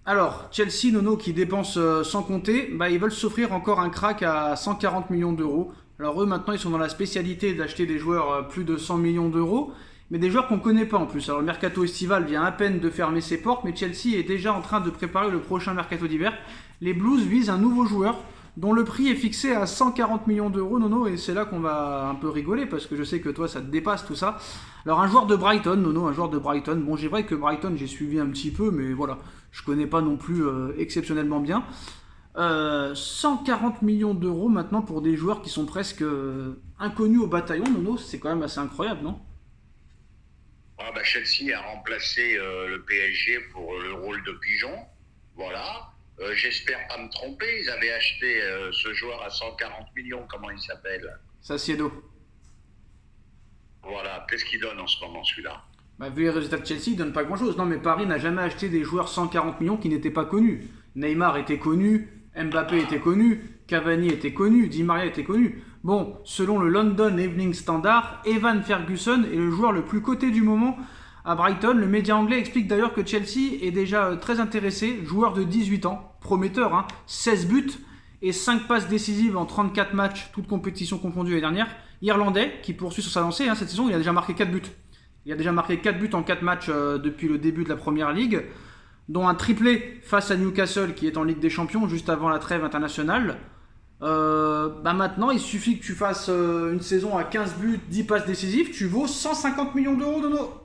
Alors, Chelsea, Nono, qui dépense sans compter, bah, ils veulent s'offrir encore un crack à 140 millions d'euros. Alors eux, maintenant, ils sont dans la spécialité d'acheter des joueurs plus de 100 millions d'euros, mais des joueurs qu'on ne connaît pas en plus. Alors le mercato estival vient à peine de fermer ses portes, mais Chelsea est déjà en train de préparer le prochain mercato d'hiver. Les Blues visent un nouveau joueur dont le prix est fixé à 140 millions d'euros, Nono, et c'est là qu'on va un peu rigoler, parce que je sais que toi, ça te dépasse tout ça. Alors un joueur de Brighton, Nono, un joueur de Brighton. Bon, j'ai vrai que Brighton, j'ai suivi un petit peu, mais voilà, je connais pas non plus exceptionnellement bien. 140 millions d'euros maintenant pour des joueurs qui sont presque inconnus au bataillon, Nono, c'est quand même assez incroyable, non? Ah bah Chelsea a remplacé le PSG pour le rôle de pigeon. Voilà. J'espère pas me tromper. Ils avaient acheté ce joueur à 140 millions. Comment il s'appelle? Sasiedo. Voilà. Qu'est-ce qu'il donne en ce moment celui-là? Bah, vu les résultats de Chelsea, il donne pas grand-chose. Non, mais Paris n'a jamais acheté des joueurs 140 millions qui n'étaient pas connus. Neymar était connu, Mbappé était connu, Cavani était connu, Di Maria était connu. Bon, selon le London Evening Standard, Evan Ferguson est le joueur le plus coté du moment à Brighton. Le média anglais explique d'ailleurs que Chelsea est déjà très intéressé, joueur de 18 ans, prometteur, hein, 16 buts et 5 passes décisives en 34 matchs, toutes compétitions confondues l'année dernière. Irlandais, qui poursuit sur sa lancée, hein, cette saison, il a déjà marqué 4 buts. Il a déjà marqué 4 buts en 4 matchs depuis le début de la Première Ligue, dont un triplé face à Newcastle qui est en Ligue des Champions juste avant la trêve internationale. Bah maintenant, il suffit que tu fasses une saison à 15 buts, 10 passes décisives, tu vaux 150 millions d'euros de nos...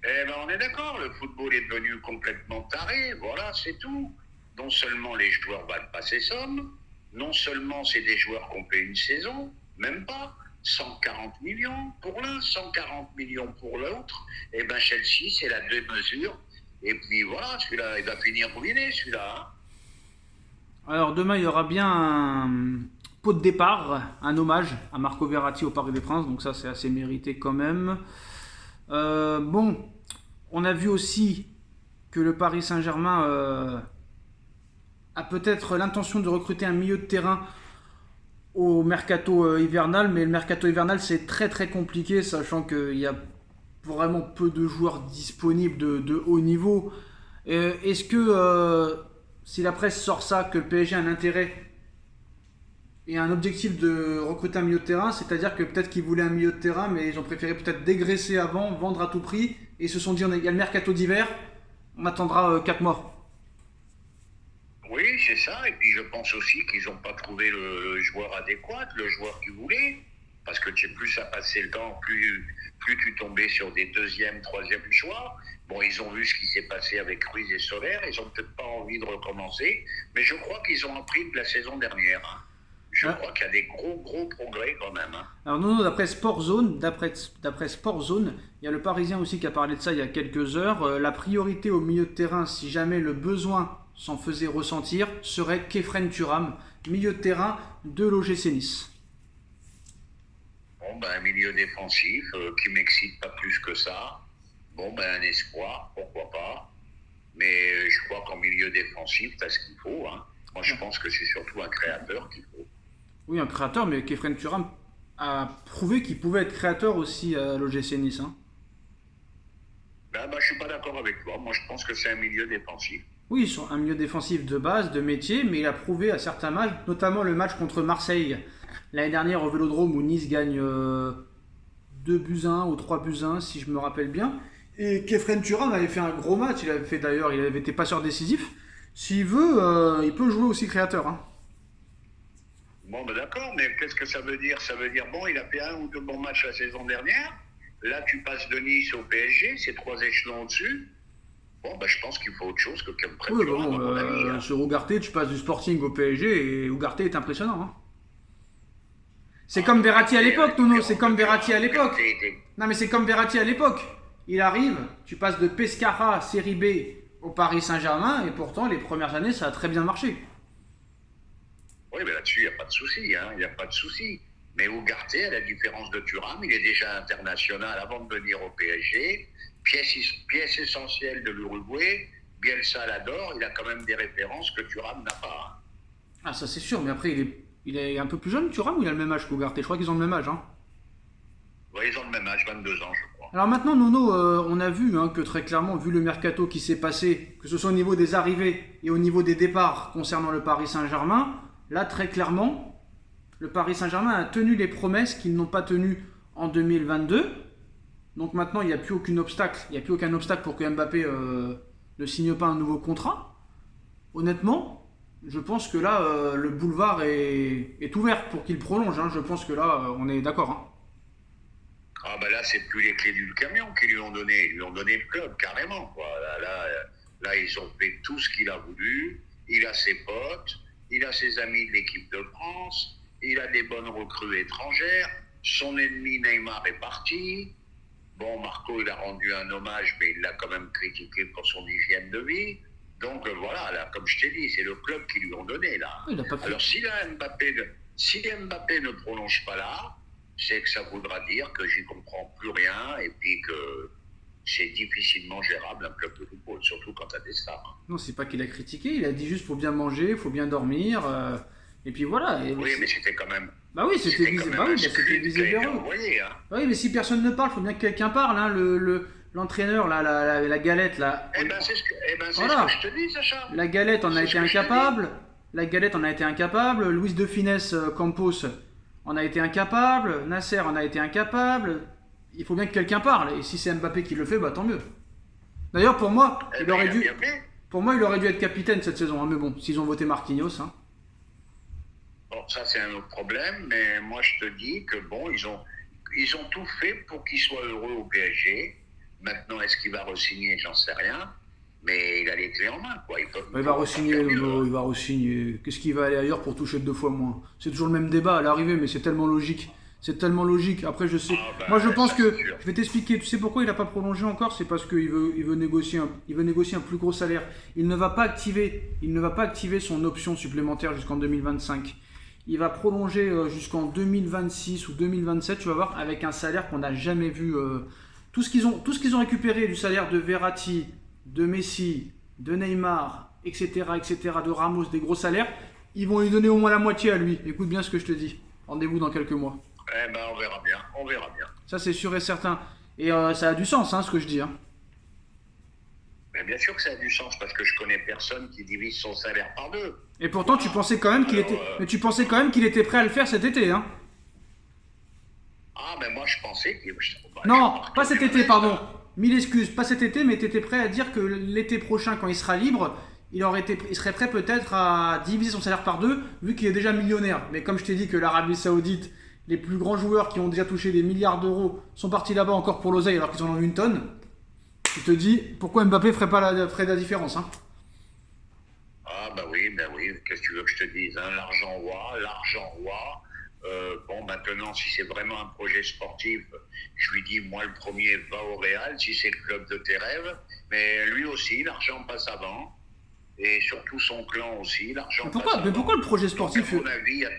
Eh ben on est d'accord. Le football est devenu complètement taré. Voilà, c'est tout. Non seulement les joueurs valent pas ces sommes, non seulement c'est des joueurs qu'on fait une saison, même pas. 140 millions pour l'un, 140 millions pour l'autre. Eh ben Chelsea, c'est la démesure. Et puis voilà, celui-là, il va finir ruiné, celui-là. Hein. Alors demain, il y aura bien un pot de départ, un hommage à Marco Verratti au Parc des Princes, donc ça c'est assez mérité quand même. Bon, on a vu aussi que le Paris Saint-Germain a peut-être l'intention de recruter un milieu de terrain au mercato hivernal, mais le mercato hivernal c'est très très compliqué, sachant qu'il y a vraiment peu de joueurs disponibles de haut niveau. Est-ce que si la presse sort ça, que le PSG a un intérêt et un objectif de recruter un milieu de terrain, c'est-à-dire que peut-être qu'ils voulaient un milieu de terrain, mais ils ont préféré peut-être dégraisser avant, vendre à tout prix, et ils se sont dit il y a le mercato d'hiver, on attendra 4 mois. Oui, c'est ça. Et puis je pense aussi qu'ils n'ont pas trouvé le joueur adéquat, le joueur qu'ils voulaient. Parce que plus ça passait le temps, plus tu tombais sur des deuxième, troisième choix. Bon, ils ont vu ce qui s'est passé avec Ruiz et Soler. Ils n'ont peut-être pas envie de recommencer. Mais je crois qu'ils ont appris de la saison dernière. Hein. Je Hein. crois qu'il y a des gros progrès quand même. Hein. Alors non, d'après Sport Zone, d'après Sport Zone, il y a le Parisien aussi qui a parlé de ça il y a quelques heures. La priorité au milieu de terrain, si jamais le besoin s'en faisait ressentir, serait Kefren Turam, milieu de terrain de l'OGC Nice. Bon, ben, un milieu défensif qui m'excite pas plus que ça. Bon, ben, un espoir, pourquoi pas. Mais je crois qu'en milieu défensif, t'as ce qu'il faut. Hein. Moi, je pense que c'est surtout un créateur qu'il faut. Oui, un créateur, mais Kefren Turam a prouvé qu'il pouvait être créateur aussi à l'OGC Nice. Hein. Ben, je suis pas d'accord avec toi. Moi, je pense que c'est un milieu défensif. Oui, sur un milieu défensif de base, de métier, mais il a prouvé à certains matchs, notamment le match contre Marseille l'année dernière au Vélodrome où Nice gagne 2 buts à 1 ou 3 buts à 1 si je me rappelle bien. Et Kefren Turam avait fait un gros match, il avait fait d'ailleurs, il avait été passeur décisif. S'il veut, il peut jouer aussi créateur. Hein. Bon, ben d'accord, mais qu'est-ce que ça veut dire? Ça veut dire, bon, il a fait un ou deux bons matchs la saison dernière. Là, tu passes de Nice au PSG, c'est 3 échelons au-dessus. Bon, ben je pense qu'il faut autre chose que Kefren Oui, Turam, bon, à mon avis. Hein. sur Ougarté, tu passes du Sporting au PSG et Ougarté est impressionnant. Hein. C'est Ah, comme Verratti à Ougarté, l'époque, Nono, c'est comme Verratti à l'époque. Ougarté était- Non, mais c'est comme Verratti à l'époque. Il arrive, tu passes de Pescara, Série B, au Paris Saint-Germain, et pourtant, les premières années, ça a très bien marché. Oui, mais là-dessus, il n'y a pas de souci. Hein, il n'y a pas de souci. Mais Ougarté, à la différence de Thuram, il est déjà international avant de venir au PSG. Pièce essentielle de l'Uruguay. Bielsa l'adore. Il a quand même des références que Thuram n'a pas. Hein. Ah, ça c'est sûr, mais après, il est un peu plus jeune, Thuram, ou il a le même âge qu'Ougarté? Je crois qu'ils ont le même âge. Hein. Ouais, ils ont le même âge, 22 ans, je crois. Alors maintenant, Nono, on a vu que très clairement, vu le mercato qui s'est passé, que ce soit au niveau des arrivées et au niveau des départs concernant le Paris Saint-Germain, là très clairement, le Paris Saint-Germain a tenu les promesses qu'ils n'ont pas tenues en 2022. Donc maintenant, il n'y a plus aucun obstacle. Il n'y a plus aucun obstacle pour que Mbappé ne signe pas un nouveau contrat. Honnêtement, je pense que là, le boulevard est ouvert pour qu'il prolonge. Je pense que là, on est d'accord. Ah ben là, c'est plus les clés du camion qu'ils lui ont donné. Ils lui ont donné le club, carrément, quoi. Là, ils ont fait tout ce qu'il a voulu. Il a ses potes, il a ses amis de l'équipe de France, il a des bonnes recrues étrangères. Son ennemi Neymar est parti. Bon, Marco, il a rendu un hommage, mais il l'a quand même critiqué pour son hygiène de vie. Donc voilà, là, comme je t'ai dit, c'est le club qui lui ont donné, là. Alors si Mbappé ne prolonge pas là, c'est que ça voudra dire que j'y comprends plus rien et puis que c'est difficilement gérable un club de football, surtout quand t'as des stars. Non, c'est pas qu'il a critiqué, il a dit juste faut bien manger, faut bien dormir, et puis voilà. Et oui, mais c'était quand même... Bah oui, c'était visé vers eux. Bah oui, mais si personne ne parle, faut bien que quelqu'un parle, l'entraîneur, la galette, là. Eh ben, c'est ce que je te dis, Sacha. La galette en a été incapable. Luis de Finesse Campos en a été incapable. Nasser en a été incapable. Il faut bien que quelqu'un parle. Et si c'est Mbappé qui le fait, bah tant mieux. D'ailleurs, pour moi, il aurait dû être capitaine cette saison. Mais bon, s'ils ont voté Marquinhos. Bon, ça c'est un autre problème. Mais moi, je te dis que bon, ils ont tout fait pour qu'il soit heureux au PSG. Maintenant, est-ce qu'il va re-signer? J'en sais rien. Mais il a les clés en main, quoi. Il va re-signer. Qu'est-ce qu'il va aller ailleurs pour toucher 2 fois moins? C'est toujours le même débat à l'arrivée, mais c'est tellement logique. Après, je sais. Moi, je pense que. Je vais t'expliquer. Tu sais pourquoi il n'a pas prolongé encore? C'est parce qu'il veut négocier un plus gros salaire. Il ne va pas activer son option supplémentaire jusqu'en 2025. Il va prolonger jusqu'en 2026 ou 2027, tu vas voir, avec un salaire qu'on n'a jamais vu. Tout ce qu'ils ont récupéré du salaire de Verratti, de Messi, de Neymar, etc., de Ramos, des gros salaires, ils vont lui donner au moins la moitié à lui. Écoute bien ce que je te dis. Rendez-vous dans quelques mois. Eh ben, on verra bien. Ça, c'est sûr et certain. Et ça a du sens, ce que je dis. Mais bien sûr que ça a du sens, parce que je connais personne qui divise son salaire par 2. Et pourtant, tu pensais quand même qu'il était prêt à le faire cet été, Ah, ben moi, je pensais qu'il... Non, pas cet été, pardon. 1000 excuses, pas cet été, mais tu étais prêt à dire que l'été prochain, quand il sera libre, il serait prêt peut-être à diviser son salaire par 2, vu qu'il est déjà millionnaire. Mais comme je t'ai dit que l'Arabie Saoudite, les plus grands joueurs qui ont déjà touché des milliards d'euros sont partis là-bas encore pour l'oseille alors qu'ils en ont une tonne, tu te dis pourquoi Mbappé ferait la différence. Ah bah oui, qu'est-ce que tu veux que je te dise, l'argent roi. Bon, maintenant, si c'est vraiment un projet sportif, je lui dis, moi, le premier, va au Real, si c'est le club de tes rêves. Mais lui aussi, l'argent passe avant. Et surtout son clan aussi, l'argent passe avant. Mais pourquoi le projet sportif? Donc, à mon avis, il y a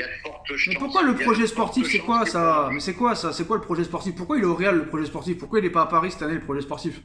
de fortes chances. Mais pourquoi le projet sportif, c'est quoi ça? Mais c'est quoi ça? C'est quoi le projet sportif? Pourquoi il est au Real, le projet sportif? Pourquoi il n'est pas à Paris cette année, le projet sportif?